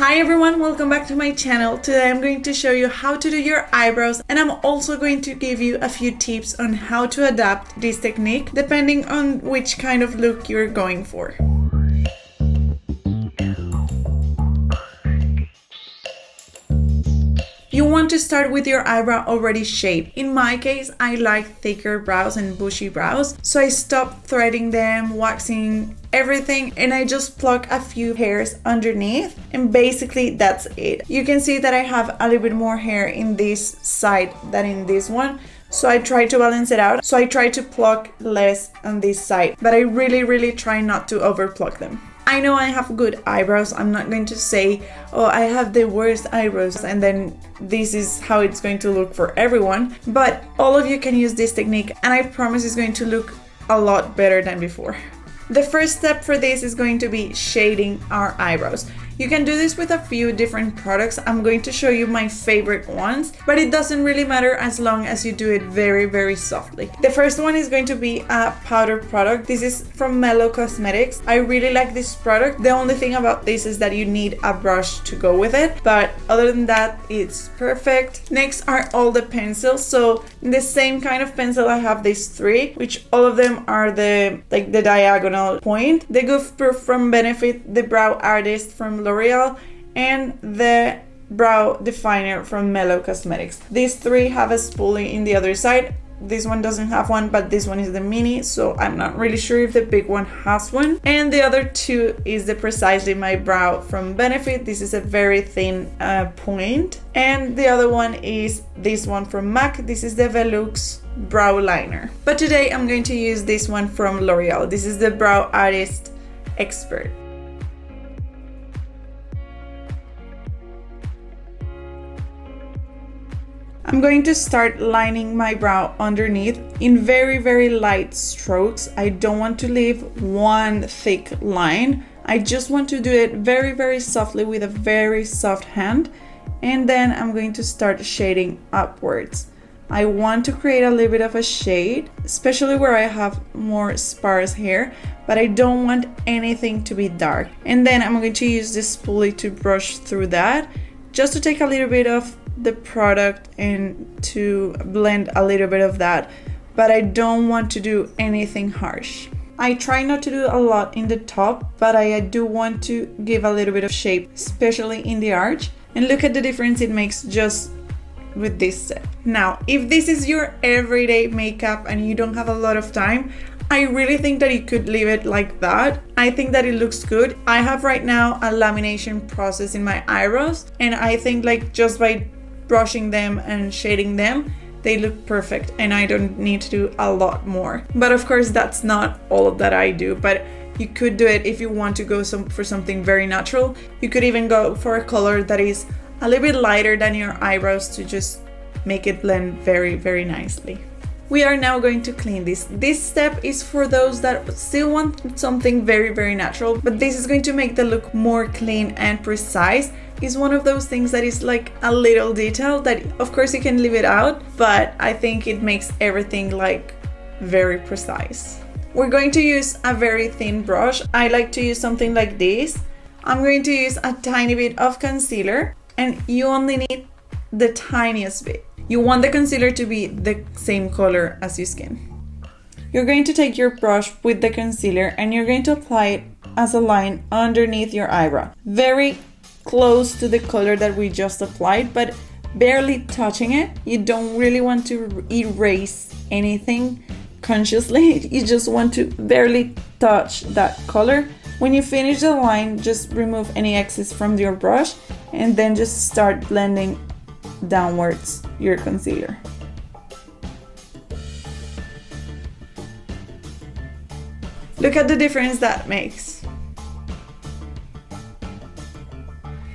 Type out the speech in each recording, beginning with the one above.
Hi everyone, welcome back to my channel. Today I'm going to show you how to do your eyebrows, and I'm also going to give you a few tips on how to adapt this technique depending on which kind of look you're going for. You want to start with your eyebrow already shaped. In my case, I like thicker brows and bushy brows, so I stopped threading them, waxing everything, and I just pluck a few hairs underneath, and basically that's it. You can see that I have a little bit more hair in this side than in this one, so I try to balance it out. So I try to pluck less on this side, but I really try not to over pluck them. I know I have good eyebrows. I'm not going to say, oh, I have the worst eyebrows and then this is how it's going to look for everyone, but all of you can use this technique and I promise it's going to look a lot better than before. The first step for this is going to be shading our eyebrows. You can do this with a few different products. I'm going to show you my favorite ones, but it doesn't really matter as long as you do it very softly. The first one is going to be a powder product. This is from Mellow Cosmetics. I really like this product. The only thing about this is that you need a brush to go with it, but other than that, it's perfect. Next are all the pencils. So in the same kind of pencil, I have these three, which all of them are the diagonal point. The Goof Proof from Benefit, the Brow Artist from L'Oreal, and the Brow Definer from Mellow Cosmetics. These three have a spoolie in the other side. This one doesn't have one, but this one is the mini, so I'm not really sure if the big one has one. And the other two is the Precisely My Brow from Benefit. This is a very thin point. And the other one is this one from MAC. This is the Velux Brow Liner. But today I'm going to use this one from L'Oreal. This is the Brow Artist Expert. I'm going to start lining my brow underneath in very light strokes. I don't want to leave one thick line. I just want to do it very softly with a very soft hand. And then I'm going to start shading upwards. I want to create a little bit of a shade, especially where I have more sparse hair, but I don't want anything to be dark. And then I'm going to use this spoolie to brush through that, just to take a little bit of the product and to blend a little bit of that, but I don't want to do anything harsh. I try not to do a lot in the top, but I do want to give a little bit of shape, especially in the arch, and look at the difference it makes just with this step. Now, if this is your everyday makeup and you don't have a lot of time, I really think that you could leave it like that. I think that it looks good. I have right now a lamination process in my eyebrows, and I think like just by brushing them and shading them, they look perfect and I don't need to do a lot more. But of course, that's not all that I do, but you could do it if you want to go for something very natural. You could even go for a color that is a little bit lighter than your eyebrows to just make it blend very nicely. We are now going to clean this. This step is for those that still want something very natural, but this is going to make the look more clean and precise. It's one of those things that is like a little detail that of course you can leave it out, but I think it makes everything like very precise. We're going to use a very thin brush. I like to use something like this. I'm going to use a tiny bit of concealer, and you only need the tiniest bit. You want the concealer to be the same color as your skin. You're going to take your brush with the concealer and you're going to apply it as a line underneath your eyebrow. Very close to the color that we just applied, but barely touching it. You don't really want to erase anything consciously. You just want to barely touch that color. When you finish the line, just remove any excess from your brush and then just start blending downwards your concealer. Look at the difference that makes.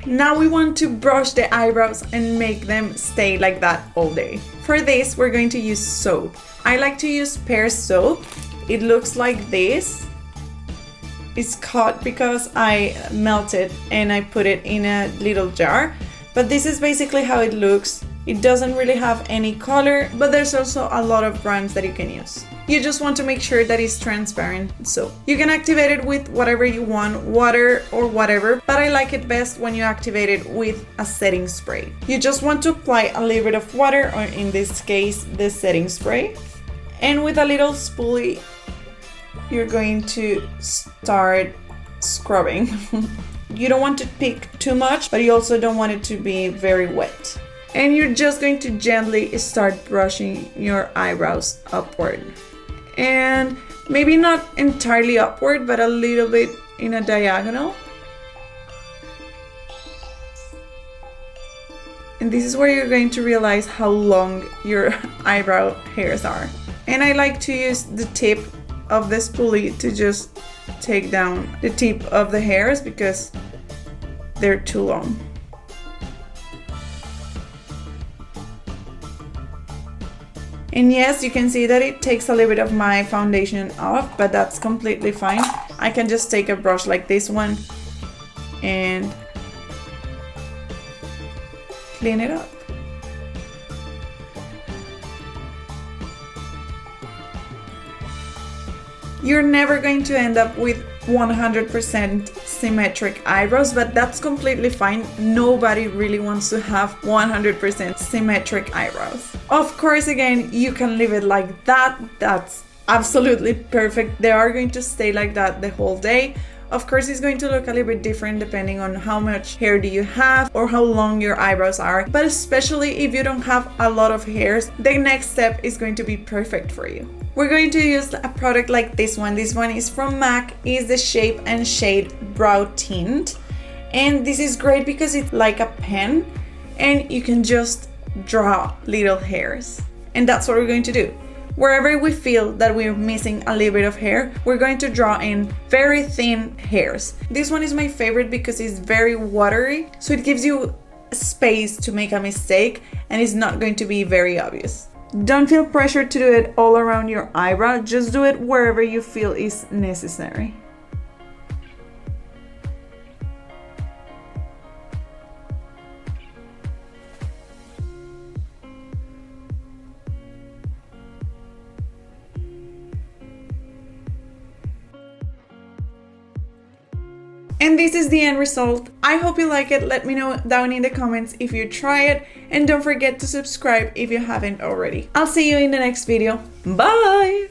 Now we want to brush the eyebrows and make them stay like that all day. For this, we're going to use soap. I like to use Pear soap. It looks like this. It's cut because I melted and I put it in a little jar. But this is basically how it looks It doesn't really have any color, but there's also a lot of brands that you can use. You just want to make sure that it's transparent, so you can activate it with whatever you want, water or whatever, but I like it best when you activate it with a setting spray. You just want to apply a little bit of water, or in this case, the setting spray, and with a little spoolie, you're going to start scrubbing. You don't want to pick too much, but you also don't want it to be very wet. And you're just going to gently start brushing your eyebrows upward. And maybe not entirely upward, but a little bit in a diagonal. And this is where you're going to realize how long your eyebrow hairs are. And I like to use the tip of the spoolie to just take down the tip of the hairs because they're too long. And yes, you can see that it takes a little bit of my foundation off, but that's completely fine. I can just take a brush like this one and clean it up. You're never going to end up with 100% symmetric eyebrows, but that's completely fine. Nobody really wants to have 100% symmetric eyebrows. Of course, again, you can leave it like that. That's absolutely perfect. They are going to stay like that the whole day. Of course, it's going to look a little bit different depending on how much hair do you have or how long your eyebrows are. But especially if you don't have a lot of hairs, the next step is going to be perfect for you. We're going to use a product like this one. This one is from MAC, is the Shape and Shade Brow Tint. And this is great because it's like a pen and you can just draw little hairs. And that's what we're going to do. Wherever we feel that we're missing a little bit of hair, we're going to draw in very thin hairs. This one is my favorite because it's very watery, so it gives you space to make a mistake and it's not going to be very obvious. Don't feel pressured to do it all around your eyebrow, just do it wherever you feel is necessary. And this is the end result. I hope you like it. Let me know down in the comments if you try it. And don't forget to subscribe if you haven't already. I'll see you in the next video. Bye!